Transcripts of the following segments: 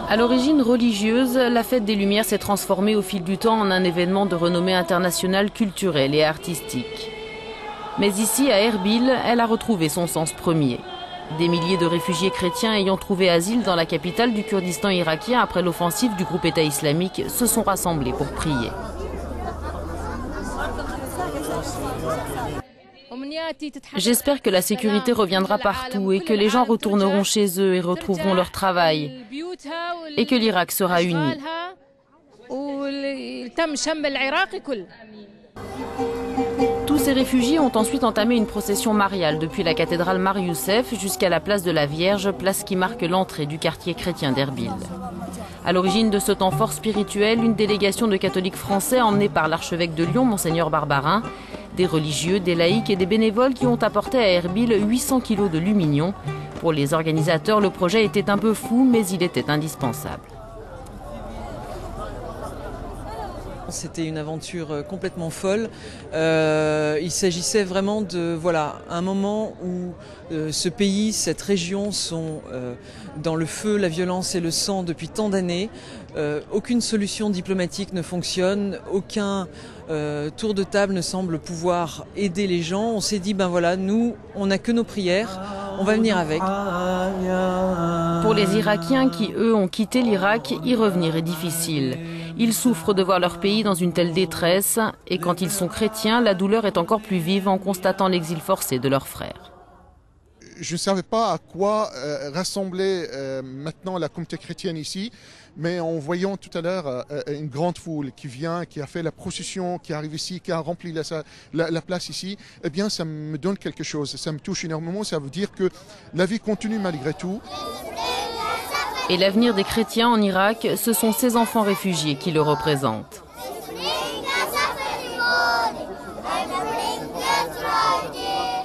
À l'origine religieuse, la fête des Lumières s'est transformée au fil du temps en un événement de renommée internationale culturelle et artistique. Mais ici, à Erbil, elle a retrouvé son sens premier. Des milliers de réfugiés chrétiens ayant trouvé asile dans la capitale du Kurdistan irakien après l'offensive du groupe État islamique se sont rassemblés pour prier. J'espère que la sécurité reviendra partout et que les gens retourneront chez eux et retrouveront leur travail et que l'Irak sera uni. Tous ces réfugiés ont ensuite entamé une procession mariale depuis la cathédrale Mar Youssef jusqu'à la place de la Vierge, place qui marque l'entrée du quartier chrétien d'Erbil. À l'origine de ce temps fort spirituel, une délégation de catholiques français emmenée par l'archevêque de Lyon, Monseigneur Barbarin, des religieux, des laïcs et des bénévoles qui ont apporté à Erbil 800 kilos de lumignon. Pour les organisateurs, le projet était un peu fou, mais il était indispensable. C'était une aventure complètement folle. Il s'agissait vraiment de un moment où ce pays, cette région sont dans le feu, la violence et le sang depuis tant d'années. Aucune solution diplomatique ne fonctionne, aucun tour de table ne semble pouvoir aider les gens. On s'est dit, nous, on n'a que nos prières, on va venir avec. Pour les Irakiens qui, eux, ont quitté l'Irak, y revenir est difficile. Ils souffrent de voir leur pays dans une telle détresse et quand ils sont chrétiens, la douleur est encore plus vive en constatant l'exil forcé de leurs frères. Je ne savais pas à quoi rassembler maintenant la communauté chrétienne ici, mais en voyant tout à l'heure une grande foule qui vient, qui a fait la procession, qui arrive ici, qui a rempli la place ici, eh bien ça me donne quelque chose, ça me touche énormément, ça veut dire que la vie continue malgré tout. Et l'avenir des chrétiens en Irak, ce sont ces enfants réfugiés qui le représentent.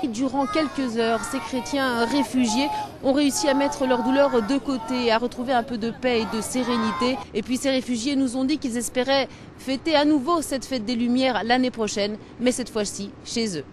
Durant quelques heures, ces chrétiens réfugiés ont réussi à mettre leur douleur de côté, à retrouver un peu de paix et de sérénité. Et puis ces réfugiés nous ont dit qu'ils espéraient fêter à nouveau cette fête des Lumières l'année prochaine, mais cette fois-ci chez eux.